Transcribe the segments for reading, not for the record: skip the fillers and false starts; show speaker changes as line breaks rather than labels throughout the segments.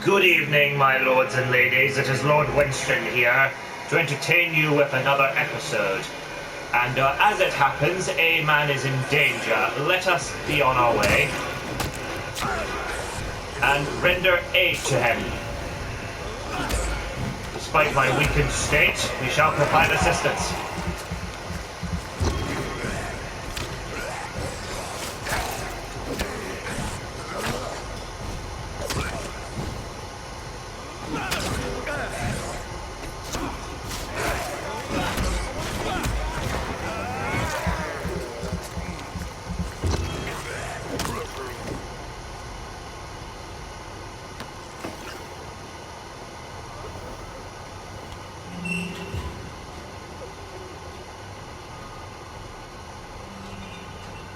Good evening, my lords and ladies. It is Lord Winston here to entertain you with another episode. And as it happens, a man is in danger. Let us be on our way and render aid to him. Despite my weakened state, we shall provide assistance.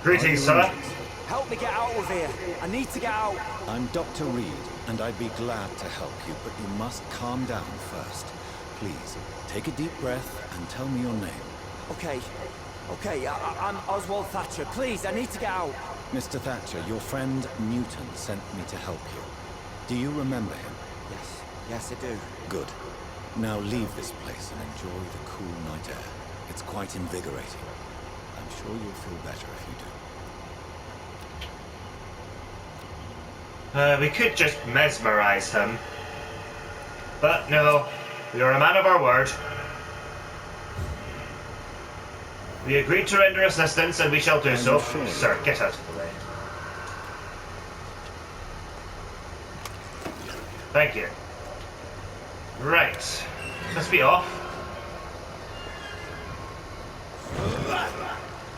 Greetings, sir.
Help me get out of here. I need to get out.
I'm Dr. Reed, and I'd be glad to help you, but you must calm down first. Please, take a deep breath and tell me your name.
Okay, I'm Oswald Thatcher. Please, I need to get out.
Mr. Thatcher, your friend Newton sent me to help you. Do you remember him?
Yes, I do.
Good. Now leave this place and enjoy the cool night air. It's quite invigorating. I'm sure you'll feel better if you do.
We could just mesmerize him. But no, we are a man of our word. We agreed to render assistance, and we shall do so.
Sure.
Sir, get out of the way. Thank you. Right. Let's be off.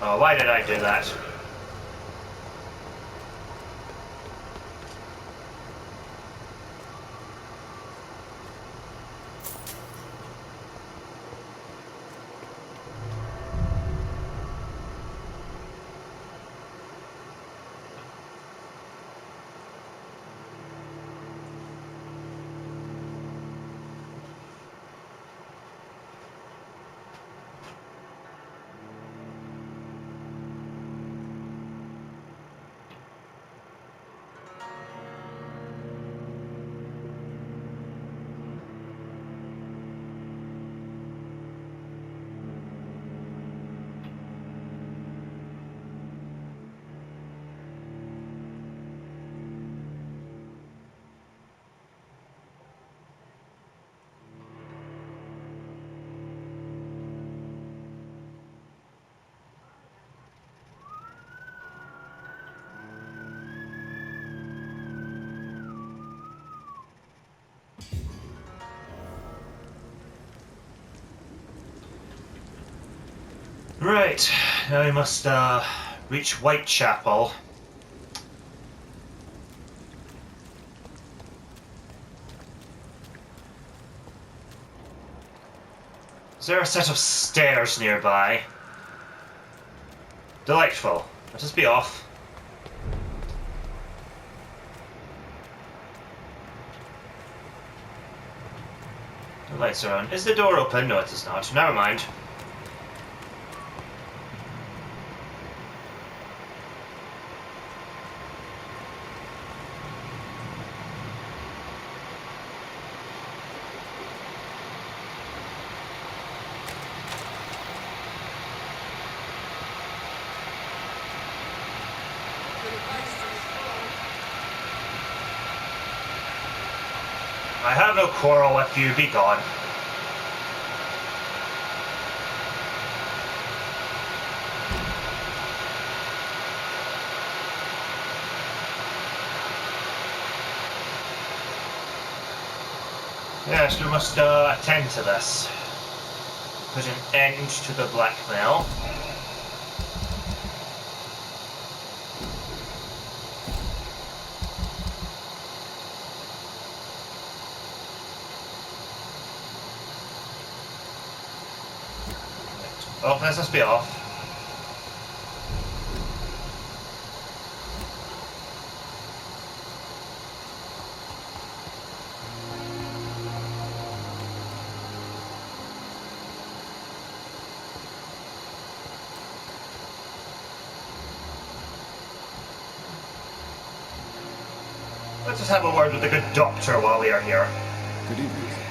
Oh, why did I do that? Right, now we must reach Whitechapel. Is there a set of stairs nearby? Delightful. Let us be off. The lights are on. Is the door open? No, it is not. Never mind. I have no quarrel with you, be gone. Yes, we must attend to this. Put an end to the blackmail. Oh, let us be off. Let's just have a word with the good doctor while we are here.
Good evening, sir.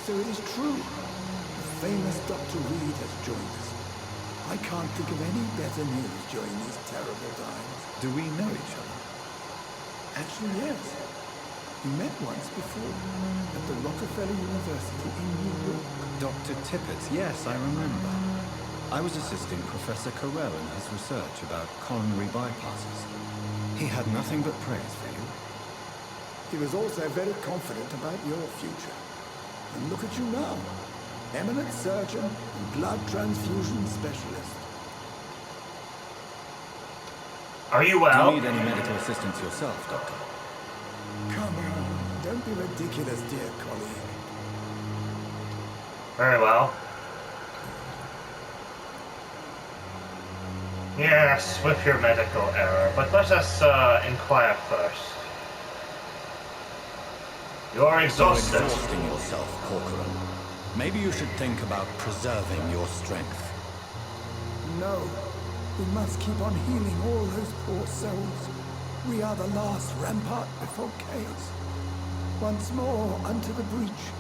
So it is true. The famous Dr. Reed has joined us. I can't think of any better news during these terrible times.
Do we know each other?
Actually, yes. We met once before at the Rockefeller University in New York.
Dr. Tippett, yes, I remember. I was assisting Professor Carell in his research about coronary bypasses. He had nothing but praise for you.
He was also very confident about your future. And look at you now. Eminent surgeon and blood transfusion specialist.
Are you
Do
well?
you need any medical assistance yourself, Doctor?
Come on, don't be ridiculous, dear colleague.
Very well. Yes, with your medical error, but let us inquire first. You are exhausted.
You're exhausting yourself, Corcoran. Maybe you should think about preserving your strength.
No, we must keep on healing all those poor souls. We are the last rampart before chaos. Once more unto the breach.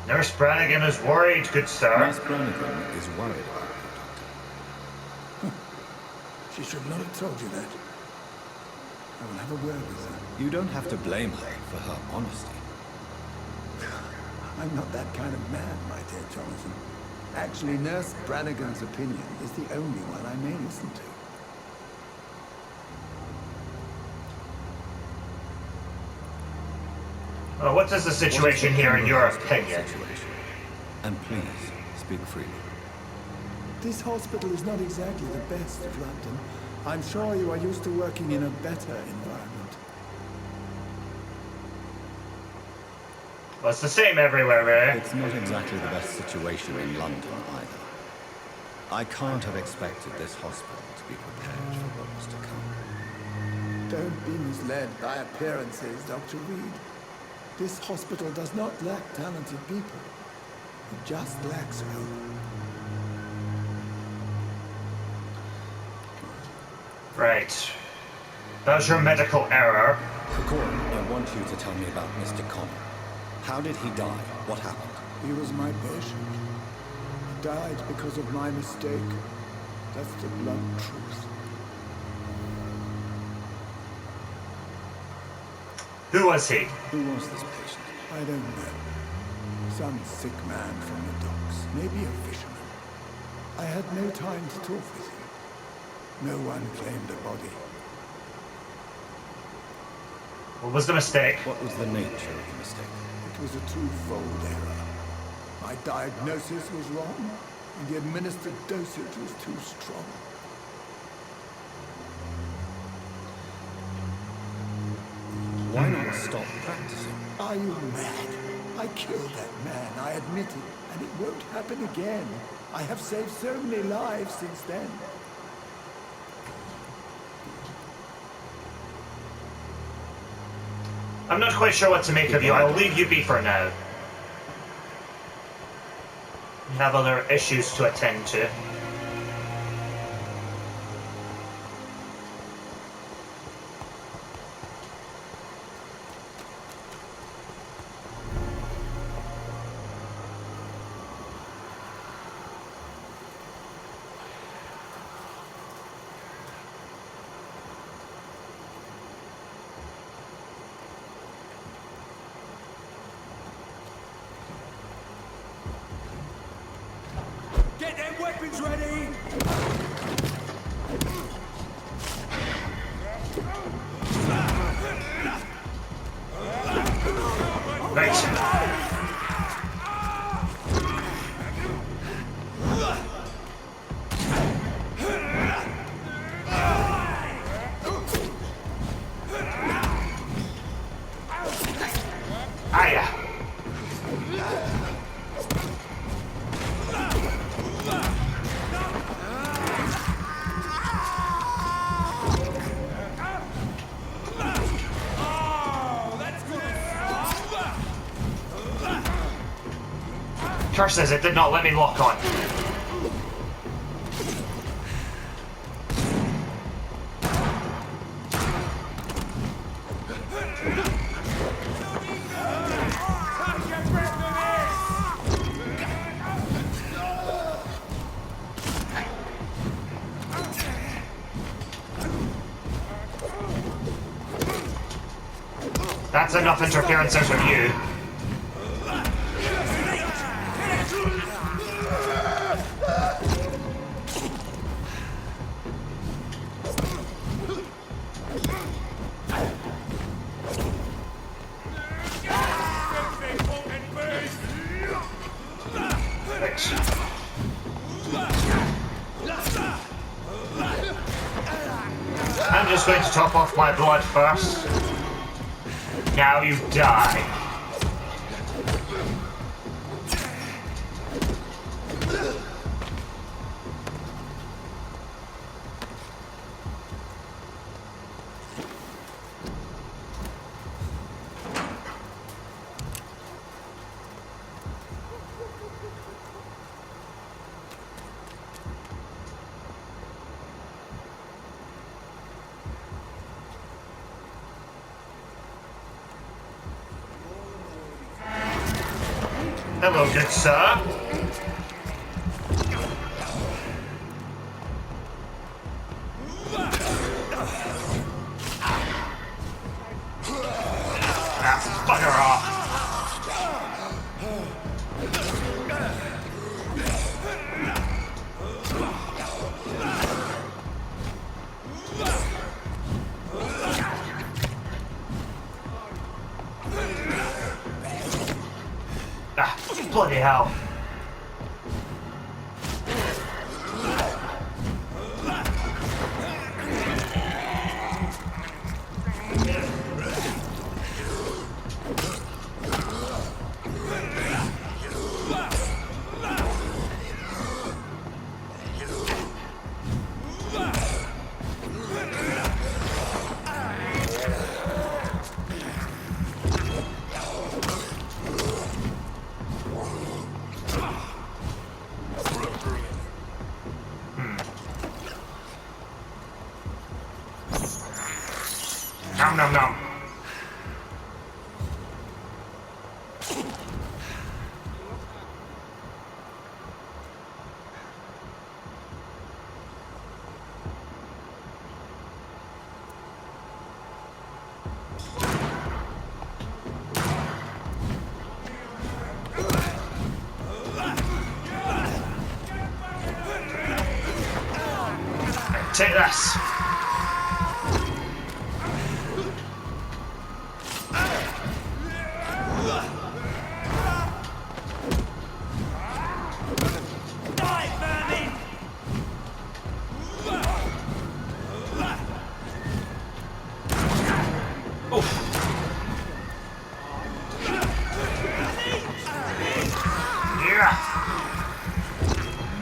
Nurse Brannigan is worried, good sir.
Nurse Brannigan is worried about you, Doctor.
She should not have told you that. I will have a word with her.
You don't have to blame her for her honesty.
I'm not that kind of man, my dear Jonathan. Actually, Nurse Brannigan's opinion is the only one I may listen to.
Well, what is the situation here in your opinion?
Situation? And please, speak freely.
This hospital is not exactly the best of London. I'm sure you are used to working in a better environment.
Well, it's the same everywhere, really.
It's not exactly the best situation in London either. I can't have expected this hospital to be prepared for what was to come.
Don't be misled by appearances, Dr. Reed. This hospital does not lack talented people. It just lacks hope.
Right. That's your medical error.
Corcoran, I want you to tell me about Mr. Connor. How did he die? What happened?
He was my patient. He died because of my mistake. That's the blunt truth.
Who was he?
Who was this patient?
I don't know. Some sick man from the docks. Maybe a fisherman. I had no time to talk with him. No one claimed a body.
What was the mistake?
What was the nature of the mistake?
It was a twofold error. My diagnosis was wrong, and the administered dosage was too strong.
Why not stop practicing?
Are you mad? I killed that man, I admit it, and it won't happen again. I have saved so many lives since then.
I'm not quite sure what to make of you. I'll leave you be for now. You have other issues to attend to.
Get them weapons ready!
Right. Aya. Curses, it did not let me lock on. That's enough interference out of you. I'm just going to top off my blood first. Now you die. Hello, good sir. Ah, bugger off. Ah, bloody hell. Nom nom nom. Take this.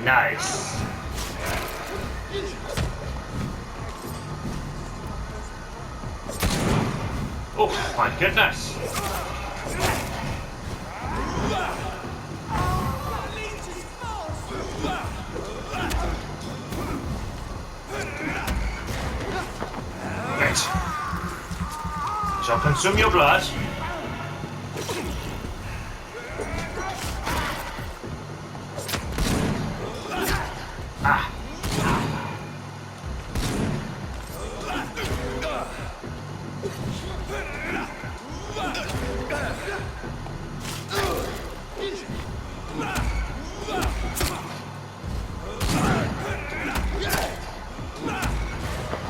Nice. Oh my goodness. Right. Shall consume your blood. Ah.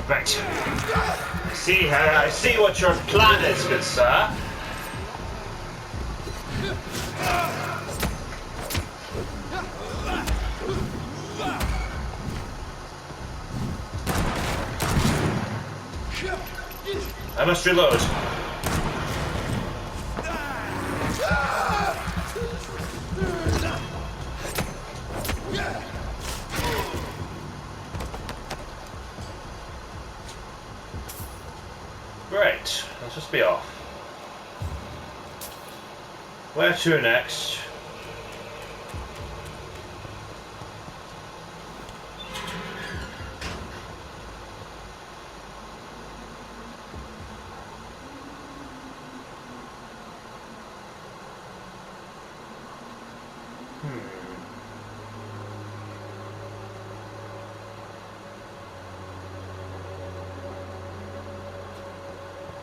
Right. I see what your plan is, good sir. I must reload. Great, let's just be off. Where to next?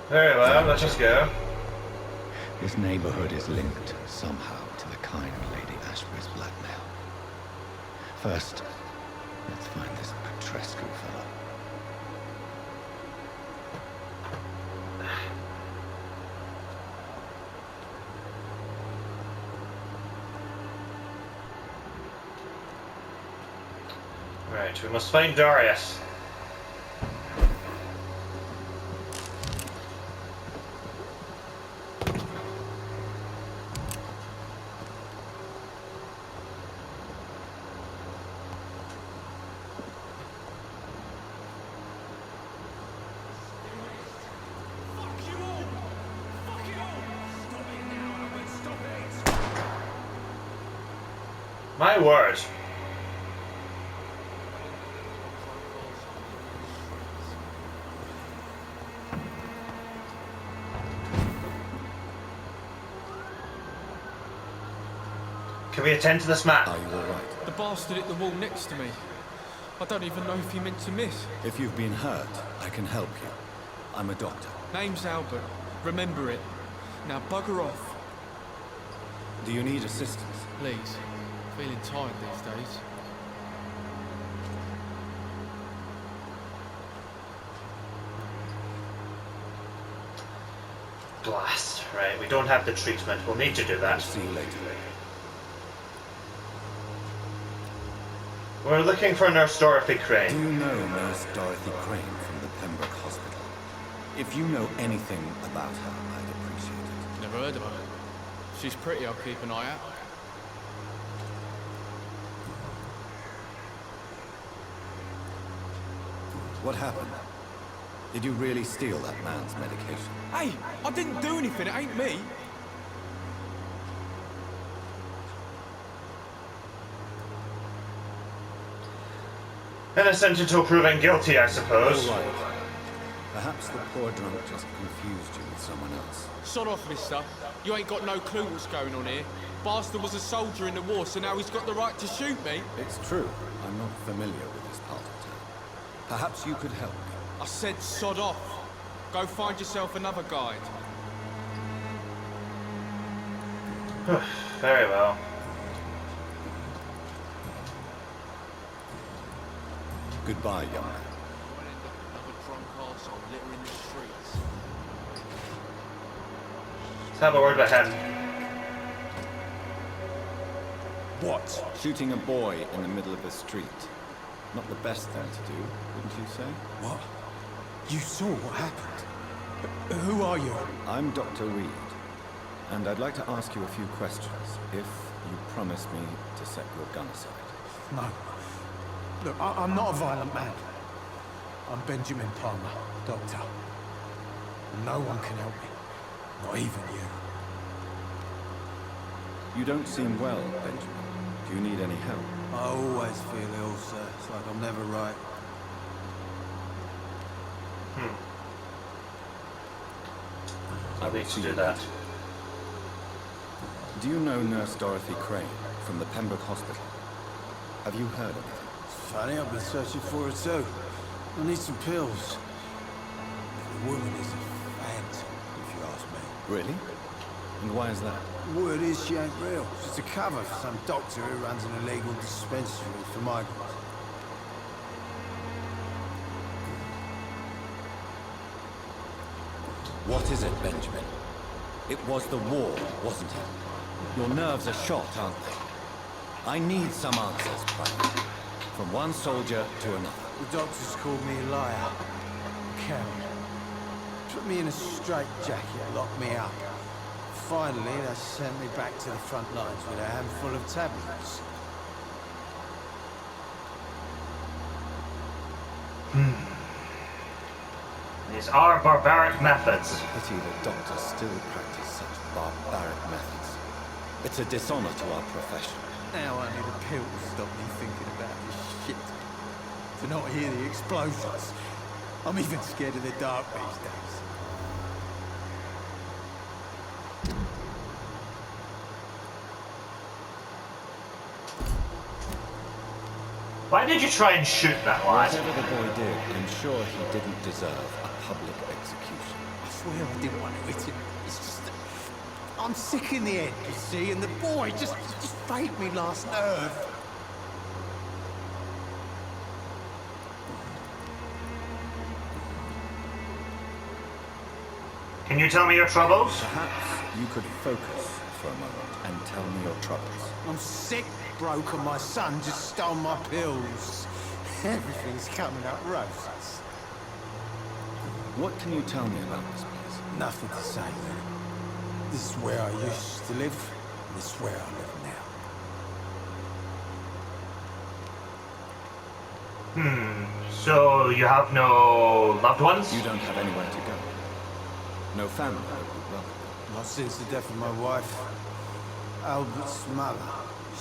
Very well, let's just go.
This neighborhood is linked somehow to the kind Lady Ashbury's blackmail. First, let's find this Petrescu fellow.
Right, we must find Darius. My word. Can we attend to this man?
Are you all right?
The bastard at the wall next to me. I don't even know if he meant to miss.
If you've been hurt, I can help you. I'm a doctor.
Name's Albert. Remember it. Now bugger off.
Do you need assistance?
Please. Feeling tired these days.
Blast. Right, we don't have the treatment. We'll need to do
I'll
that.
see you later.
We're looking for Nurse Dorothy
Do
Crane.
you know Nurse Dorothy Crane from the Pembroke Hospital? If you know anything about her, I'd appreciate it.
Never heard of her. She's pretty, I'll keep an eye out.
What happened? Did you really steal that man's medication?
Hey, I didn't do anything, it ain't me.
Innocent until proven guilty, I suppose.
All right. Perhaps the poor drunk just confused you with someone else.
Sod off, mister. You ain't got no clue what's going on here. Bastard was a soldier in the war, so now he's got the right to shoot me.
It's true. I'm not familiar with this part of town. Perhaps you could help me.
I said sod off. Go find yourself another guide.
Very well.
Goodbye, young man.
Another drunk arsehole littering the streets.
Let's have a word with him.
What? Shooting a boy in the middle of the street. Not the best thing to do, wouldn't you say?
What? You saw what happened? Who are you?
I'm Dr. Reed, and I'd like to ask you a few questions, if you promise me to set your gun aside.
No. Look, I'm not a violent man. I'm Benjamin Palmer, doctor. No one can help me. Not even you.
You don't seem well, Benjamin. Do you need any help?
I always feel ill, sir. It's like I'm never right.
I'll need to do that.
Do you know Nurse Dorothy Crane from the Pembroke Hospital? Have you heard of it?
It's funny, I've been searching for her too. I need some pills. The woman is a phantom, if you ask me.
Really? And why is that?
The word is she ain't real. She's a cover for some doctor who runs an illegal dispensary for migrants.
What is it, Benjamin? It was the war, wasn't it? Your nerves are shot, aren't they? I need some answers, Private. From one soldier to another.
The doctors called me a liar. Coward. Put me in a straitjacket, locked me up. Finally, they sent me back to the front lines with a handful of tablets.
These are barbaric methods.
Pity that doctors still practice such barbaric methods. It's a dishonor to our profession.
Now only the pill will stop me thinking about this shit. To not hear the explosions. I'm even scared of the dark these days.
Why did you try and shoot that lad?
Whatever the boy did, I'm sure he didn't deserve a public execution.
I swear I didn't want to hit him. It's just that I'm sick in the head, you see, and the boy just faked me last nerve.
Can you tell me your troubles?
Perhaps you could focus for a moment and tell me your troubles.
I'm sick, broke, and my son just stole my pills. Everything's coming up roses.
What can you tell me about this place?
Nothing to say, really. This is where I used to live, and this is where I live now.
So you have no loved ones?
You don't have anywhere to go. No family that would welcome you.
Not since the death of my wife, Albert's mother.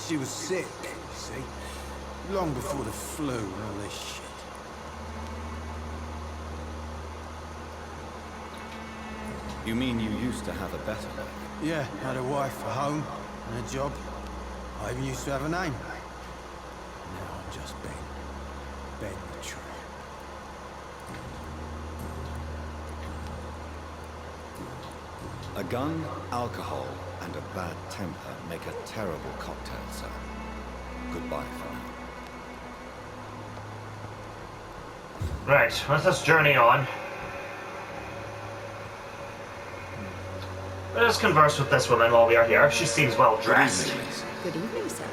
She was sick, you see. Long before the flu and all this shit.
You mean you used to have a better life?
Yeah, had a wife, a home, and a job. I even used to have a name. Now I'm just Ben. Ben the Tree.
A gun, alcohol, and a bad temper make a terrible cocktail, sir. Goodbye for now.
Right, let us journey on. Let us converse with this woman while we are here. She seems well dressed.
Good evening, miss.
Good evening, sir.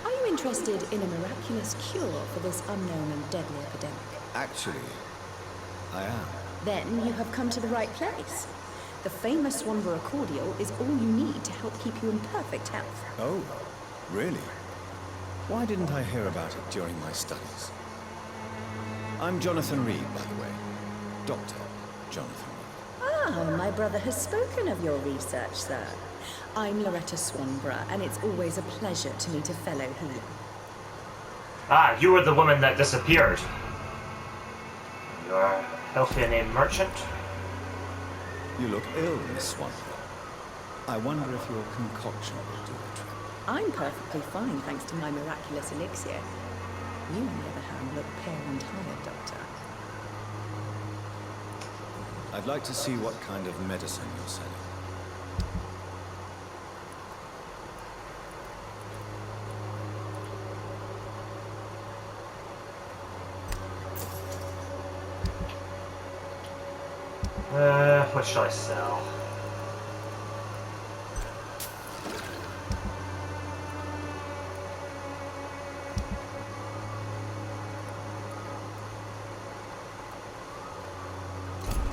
Are you interested in a miraculous cure for this unknown and deadly epidemic?
Actually, I am.
Then you have come to the right place. The famous Swanborough cordial is all you need to help keep you in perfect health.
Oh, really? Why didn't I hear about it during my studies? I'm Jonathan Reed, by the way. Dr. Jonathan Reed.
Ah, my brother has spoken of your research, sir. I'm Loretta Swanborough, and it's always a pleasure to meet a fellow healer.
Ah, you were the woman that disappeared. You're healthy name merchant?
You look ill, Miss Swanborough. I wonder if your concoction will do the trick.
I'm perfectly fine, thanks to my miraculous elixir. You, on the other hand, look pale and tired, Doctor.
I'd like to see what kind of medicine you're selling.
What shall I sell?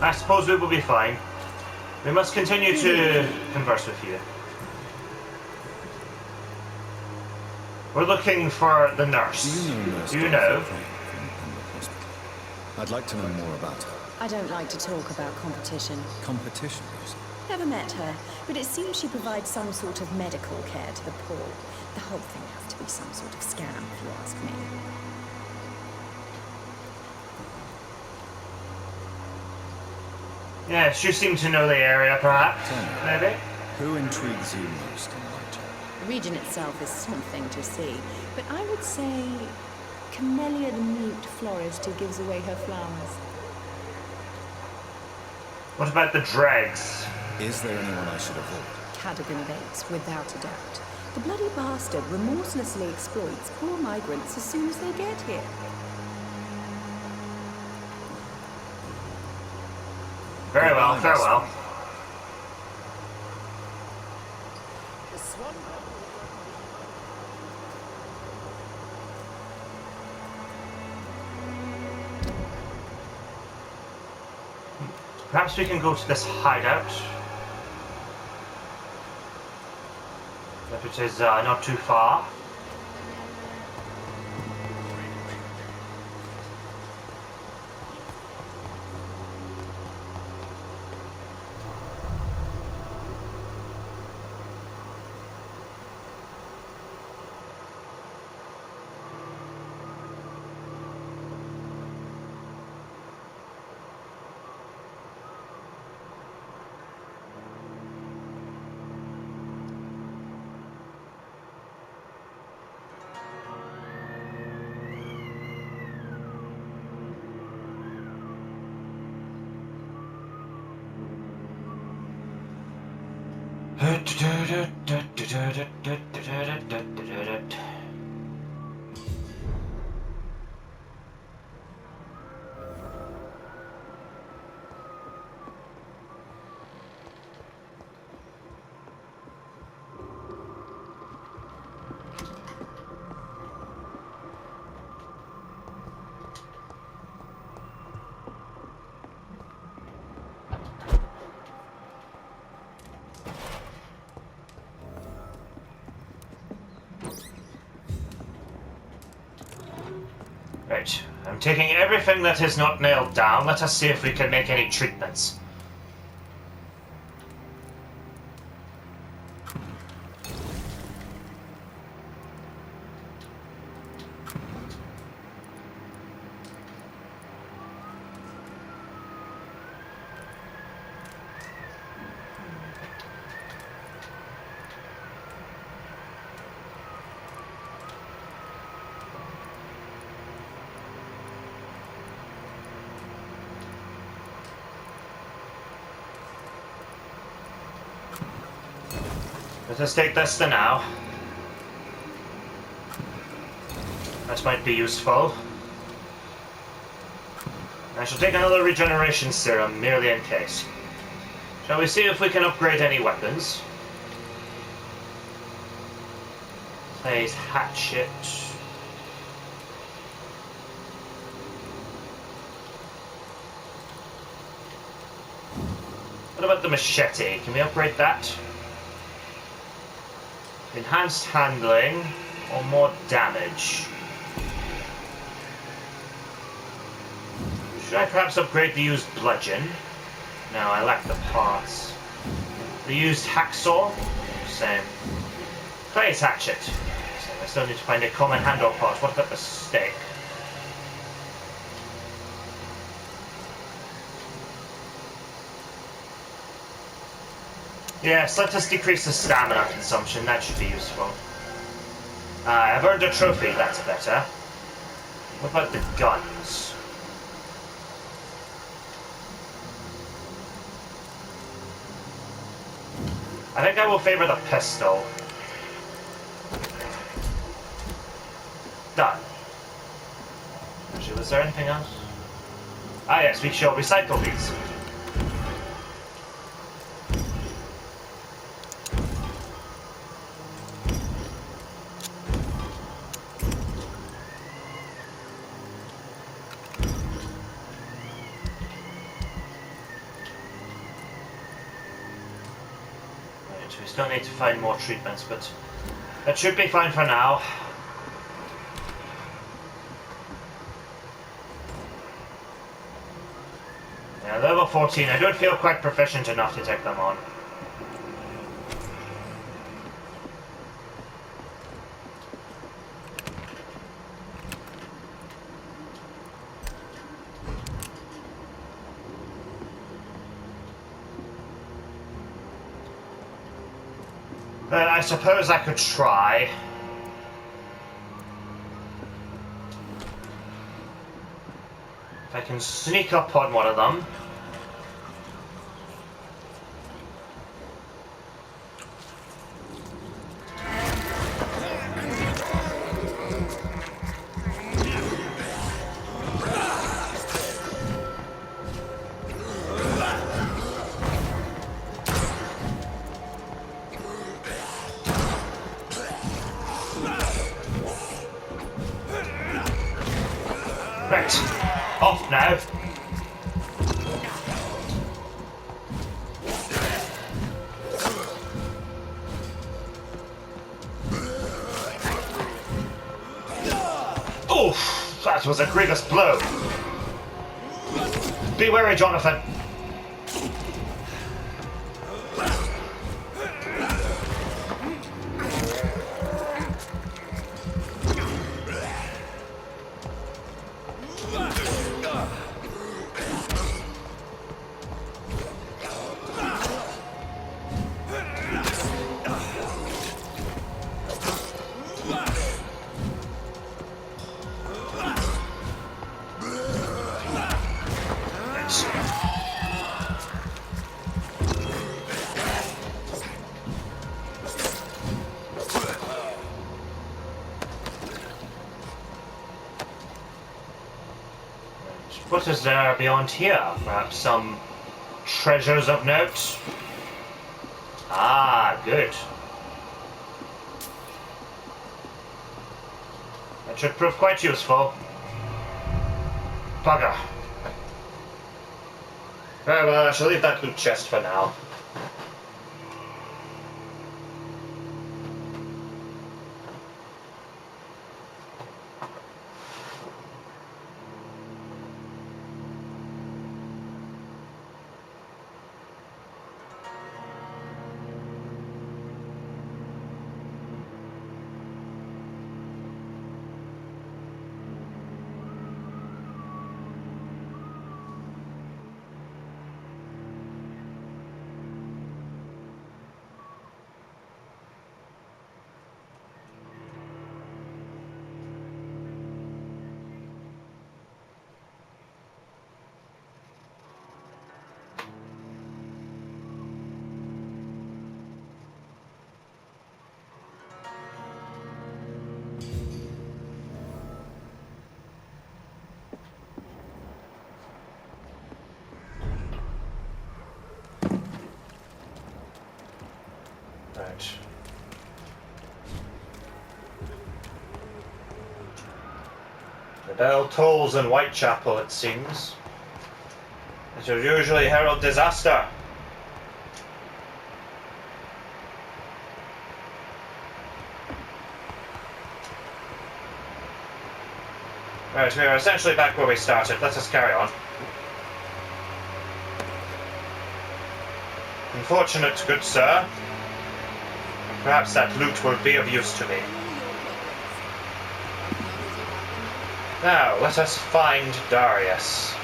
I suppose we will be fine. We must continue to converse with you. We're looking for the nurse.
Do you know Nurse
Do you
Dorothy
know?
Crane from Pembroke Hospital? I'd like to know more about her.
I don't like to talk about competition.
Competition, you say?
Never met her, but it seems she provides some sort of medical care to the poor. The whole thing has to be some sort of scam, if you ask me.
Yes, you seem to know the area, perhaps.
Tell me.
Maybe?
Who intrigues you most in Whitechapel?
The region itself is something to see, but I would say Camellia the mute florist who gives away her flowers.
What about the dregs?
Is there anyone I should avoid?
Cadogan Bates, without a doubt. The bloody bastard remorselessly exploits poor migrants as soon as they get here.
Very well, farewell. Perhaps we can go to this hideout. If it is not too far. Right, I'm taking everything that is not nailed down. Let us see if we can make any treatments. Let us take this for now. That might be useful. I shall take another regeneration serum, merely in case. Shall we see if we can upgrade any weapons? Plays hatchet. What about the machete? Can we upgrade that? Enhanced handling or more damage? Should I perhaps upgrade the used bludgeon? No, I lack the parts. The used hacksaw? Same. Clay's hatchet. Same. I still need to find a common handle part. What about the stake? Yes, let us decrease the stamina consumption. That should be useful. I've earned a trophy. That's better. What about the guns? I think I will favor the pistol. Done. Actually, was there anything else? Ah yes, we shall recycle these. We still need to find more treatments, but that should be fine for now. Yeah, level 14. I don't feel quite proficient enough to take them on. But I suppose I could try. If I can sneak up on one of them. Right, off now. Oof, that was a grievous blow. Be wary, Jonathan. What is there beyond here? Perhaps some treasures of note? Ah, good. That should prove quite useful. Bugger. Very well, I shall leave that loot chest for now. Right. The bell tolls in Whitechapel, it seems. It will usually herald disaster. Right, we are essentially back where we started. Let us carry on. Unfortunate, good sir. Perhaps that loot will be of use to me. Now, let us find Darius.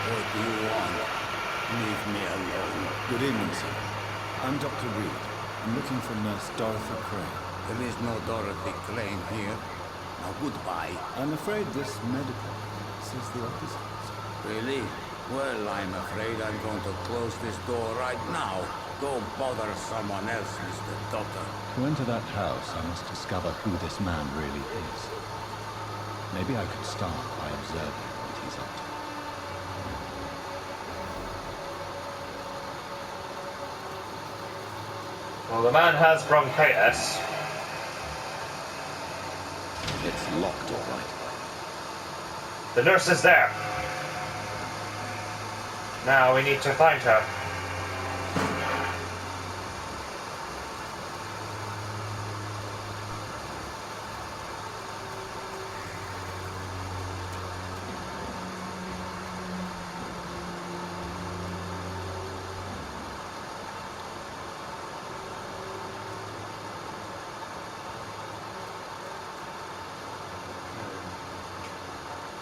What do you want? Leave me alone. Good evening, sir. I'm Dr. Reed. I'm looking for Nurse Dorothy Crane.
There is no Dorothy Crane here. Now, goodbye.
I'm afraid this medical says the opposite.
Really? Well, I'm afraid I'm going to close this door right now. Go bother someone else, Mr. Doctor.
To enter that house, I must discover who this man really is. Maybe I could start by observing what he's up to.
Well, the man has bronchitis.
It's locked, all right.
The nurse is there. Now we need to find her.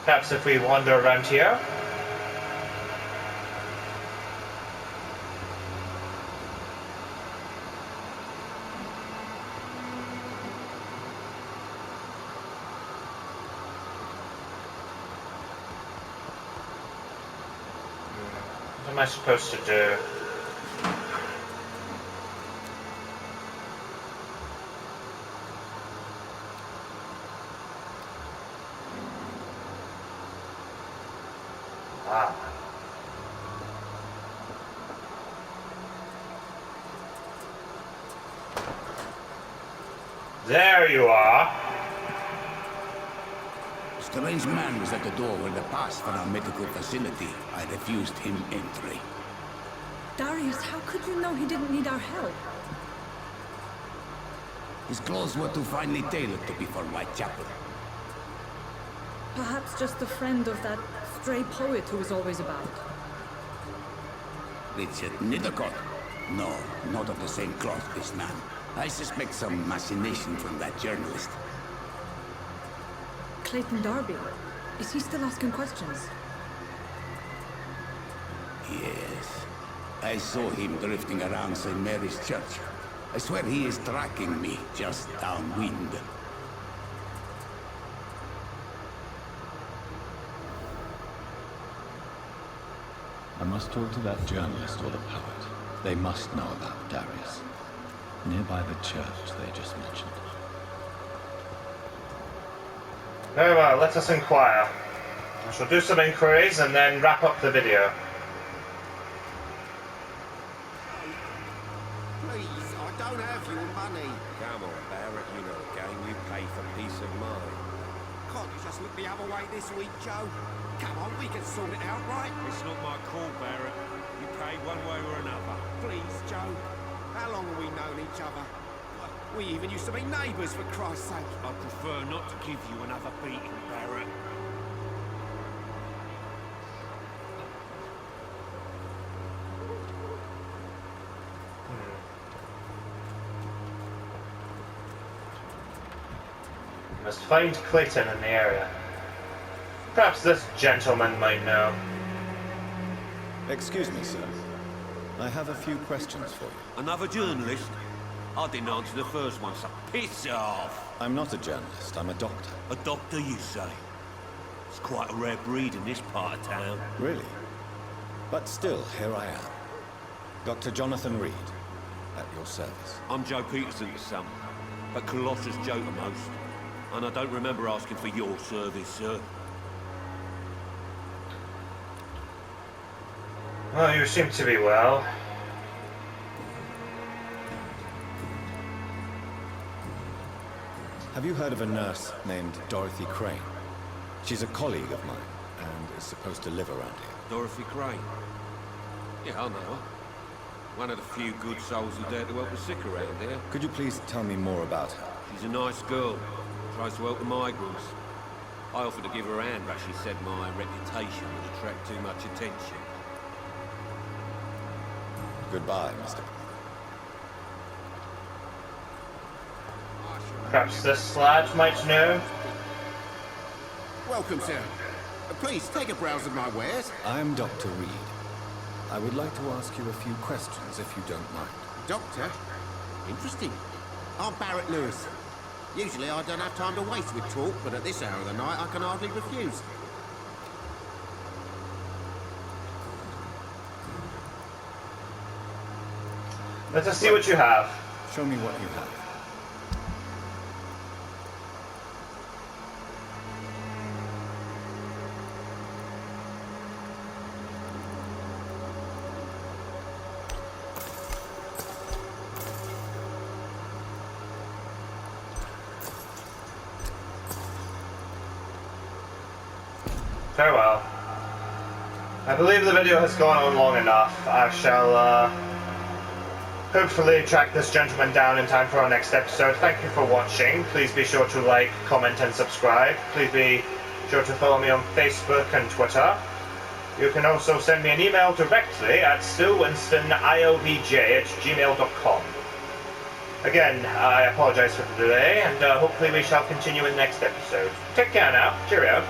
Perhaps if we wander around here. What am I supposed to do? Ah. There you are.
A strange man was at the door with a pass for our medical facility. I refused him entry.
Darius, how could you know he didn't need our help?
His clothes were too finely tailored to be for Whitechapel.
Perhaps just a friend of that stray poet who was always about.
Richard Nithercott? No, not of the same cloth, this man. I suspect some machination from that journalist.
Clayton Darby. Is he still asking questions?
Yes. I saw him drifting around St. Mary's Church. I swear he is tracking me just downwind.
I must talk to that journalist or the poet. They must know about Darius. Nearby the church they just mentioned.
Very well, let us inquire. I shall do some inquiries and then wrap up the video.
Please, I don't have your money. Come on, Barrett, you know the game. You pay for peace of mind. Can't you just look the other way this week, Joe? Come on, we can sort it out, right?
It's not my call, Barrett. You pay one way or another.
Please, Joe. How long have we known each other? We even used to be neighbours, for Christ's sake.
I prefer not to give you another beating, Barrett.
Must find Clayton in the area. Perhaps this gentleman might know.
Excuse me, sir. I have a few questions for you.
Another journalist? I didn't answer the first one, so piss off!
I'm not a journalist, I'm a doctor.
A doctor, you say? It's quite a rare breed in this part of town.
Really? But still, here I am. Dr. Jonathan Reed, at your service.
I'm Joe Peterson's son, but Colossus Joe to most. And I don't remember asking for your service, sir.
Well, you seem to be well.
Have you heard of a nurse named Dorothy Crane? She's a colleague of mine, and is supposed to live around here.
Dorothy Crane? Yeah, I know her. One of the few good souls who dare to help the sick around here.
Could you please tell me more about her?
She's a nice girl. Tries to help the migrants. I offered to give her a hand, but she said my reputation would attract too much attention.
Goodbye, Mr.
Perhaps this lad might know.
Welcome, sir. Please, take a browse of my wares.
I'm Dr. Reed. I would like to ask you a few questions, if you don't mind.
Doctor? Interesting. I'm Barrett Lewis. Usually I don't have time to waste with talk, but at this hour of the night I can hardly refuse.
Let us see what you have.
Show me what you have.
Very well. I believe the video has gone on long enough. I shall hopefully track this gentleman down in time for our next episode. Thank you for watching. Please be sure to like, comment and subscribe. Please be sure to follow me on Facebook and Twitter. You can also send me an email directly at stillwinstonIOBJ@gmail.com. Again, I apologize for the delay, and hopefully we shall continue in the next episode. Take care now. Cheerio.